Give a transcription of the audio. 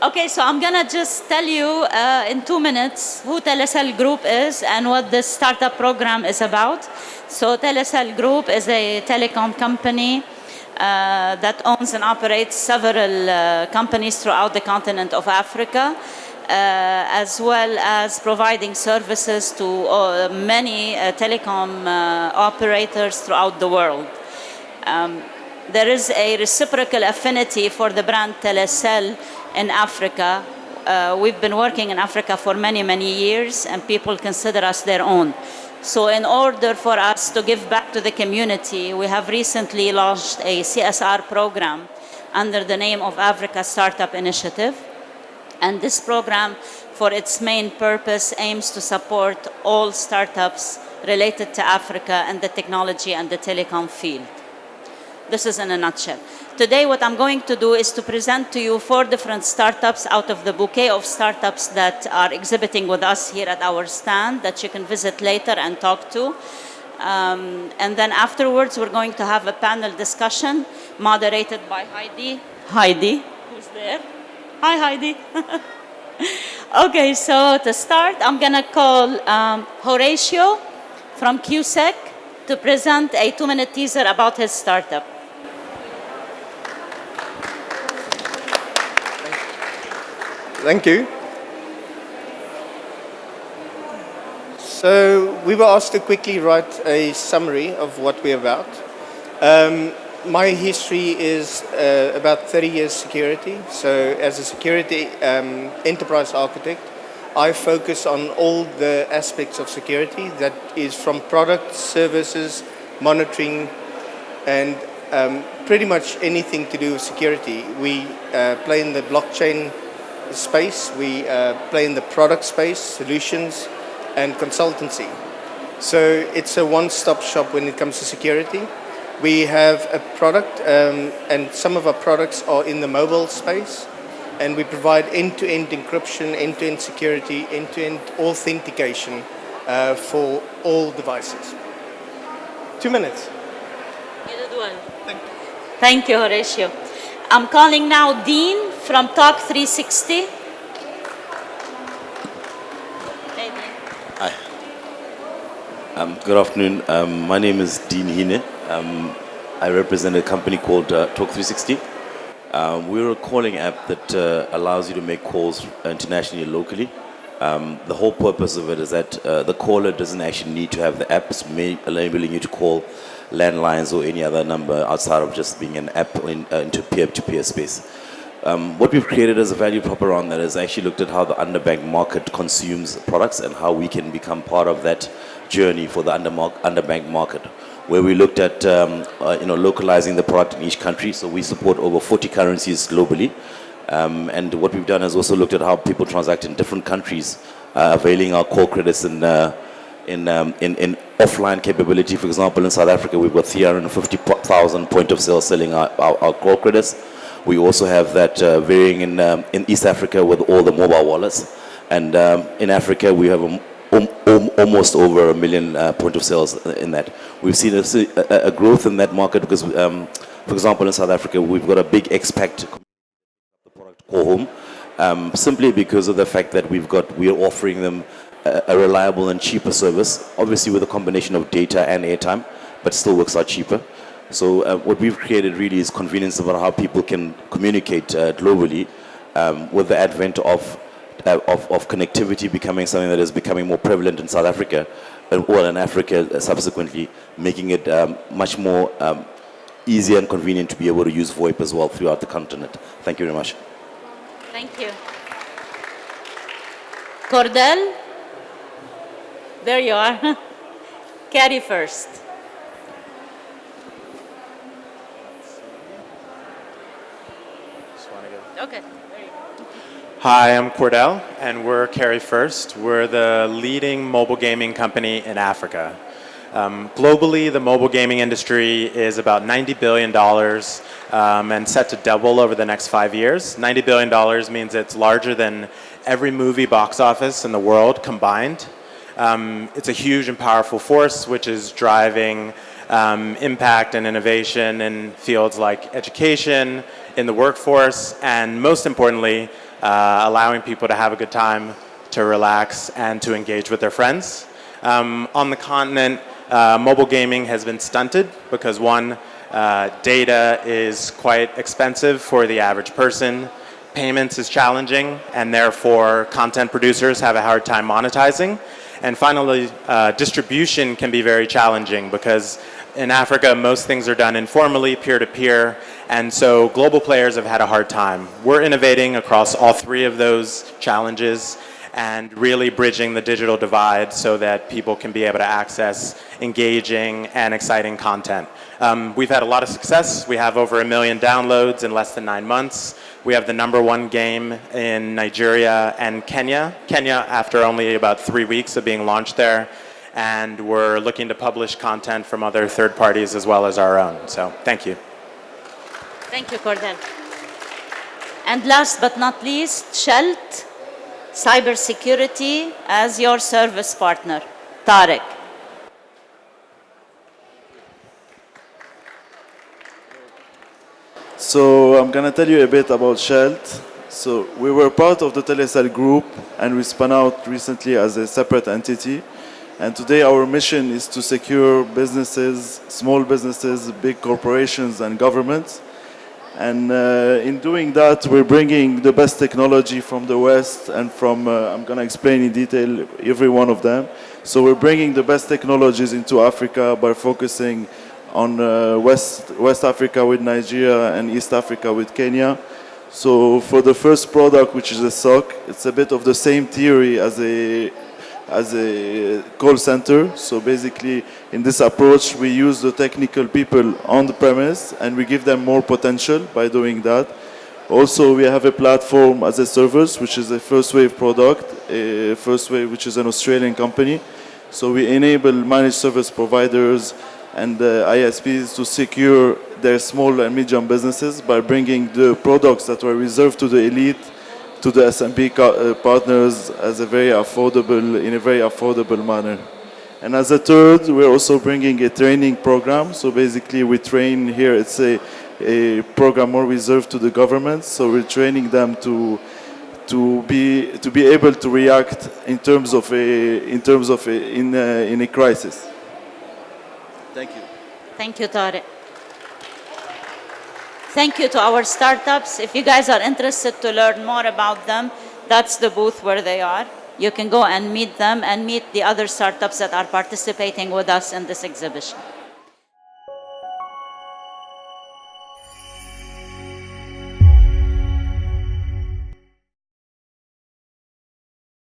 Okay, so I'm gonna just tell you in 2 minutes who Telecel Group is and what this startup program is about. So Telecel Group is a telecom company that owns and operates several companies throughout the continent of Africa, as well as providing services to many telecom operators throughout the world. There is a reciprocal affinity for the brand Telecel in Africa. We've been working in Africa for many, many years, and people consider us their own. So in order for us to give back to the community, we have recently launched a CSR program under the name of Africa Startup Initiative. And this program, for its main purpose, aims to support all startups related to Africa and the technology and the telecom field. This is in a nutshell. Today, what I'm going to do is to present to you 4 different startups out of the bouquet of startups that are exhibiting with us here at our stand that you can visit later and talk to. And then afterwards, we're going to have a panel discussion moderated by Heidi. Heidi, who's there? Hi, Heidi. Okay, so to start, I'm going to call Horatio from QSEC to present a 2-minute teaser about his startup. Thank you. So we were asked to quickly write a summary of what we're about. My history is about 30 years security. So as a security enterprise architect, I focus on all the aspects of security that is from products, services, monitoring, and pretty much anything to do with security. We play in the blockchain space, we play in the product space, solutions, and consultancy. So it's a one-stop shop when it comes to security. We have a product, and some of our products are in the mobile space, and we provide end-to-end encryption, end-to-end security, end-to-end authentication for all devices. 2 minutes. You did well. Thank you. Thank you, Horatio. I'm calling now Dean from Talk 360. Hey, Dean. Hi. Good afternoon. My name is Dean Hine. I represent a company called Talk 360. We're a calling app that allows you to make calls internationally and locally. The whole purpose of it is that the caller doesn't actually need to have the app, enabling you to call landlines or any other number outside of just being an app into peer-to-peer space. What we've created as a value prop around that is actually looked at how the underbanked market consumes products and how we can become part of that journey for the underbanked market, where we looked at localizing the product in each country. So we support over 40 currencies globally. And what we've done is also looked at how people transact in different countries, availing our call credits in offline capability. For example, in South Africa, we've got 350,000 point of sale selling our call credits. We also have that varying in East Africa with all the mobile wallets. And in Africa, we have almost over 1 million point of sales in that. We've seen a growth in that market because, for example, in South Africa, we've got a big expat the product Call Home, simply because of the fact that we are offering them a reliable and cheaper service, obviously with a combination of data and airtime, but still works out cheaper. So what we've created really is convenience about how people can communicate globally with the advent of connectivity becoming something that is becoming more prevalent in South Africa, well, in Africa subsequently, making it much more easier and convenient to be able to use VoIP as well throughout the continent. Thank you very much. Thank you. Cordell? There you are. Carrie first. Okay. There you go. Hi, I'm Cordell, and we're Carry First. We're the leading mobile gaming company in Africa. Globally, the mobile gaming industry is about $90 billion and set to double over the next 5 years. $90 billion means it's larger than every movie box office in the world combined. It's a huge and powerful force which is driving impact and innovation in fields like education, in the workforce, and most importantly, allowing people to have a good time, to relax, and to engage with their friends. On the continent, mobile gaming has been stunted because one, data is quite expensive for the average person. Payments is challenging, and therefore content producers have a hard time monetizing. And finally, distribution can be very challenging because in Africa, most things are done informally, peer-to-peer, and so global players have had a hard time. We're innovating across all three of those challenges and really bridging the digital divide so that people can be able to access engaging and exciting content. We've had a lot of success. We have over 1 million downloads in less than 9 months. We have the #1 game in Nigeria and Kenya. Kenya after only about 3 weeks of being launched there. And we're looking to publish content from other third parties as well as our own. So thank you. Thank you, Cordell. And last but not least, Shelt Cybersecurity as your service partner. Tarek. So I'm going to tell you a bit about Shelt. So we were part of the Telecel Group and we spun out recently as a separate entity. And today our mission is to secure businesses, small businesses, big corporations and governments. And in doing that, we're bringing the best technology from the West and from, I'm going to explain in detail every one of them. So we're bringing the best technologies into Africa by focusing on West Africa with Nigeria and East Africa with Kenya. So for the first product, which is a SOC, it's a bit of the same theory as a call center. So basically, in this approach, we use the technical people on the premise and we give them more potential by doing that. Also, we have a platform as a service, which is a First Wave product, First Wave, which is an Australian company. So we enable managed service providers and ISPs to secure their small and medium businesses by bringing the products that were reserved to the elite to the SMB partners as a very affordable, in a very affordable manner. And as a third, we're also bringing a training program. So basically we train here, it's a program more reserved to the government. So we're training them to be able to react in a crisis. Thank you. Thank you, Tarek. Thank you to our startups. If you guys are interested to learn more about them, that's the booth where they are. You can go and meet them and meet the other startups that are participating with us in this exhibition.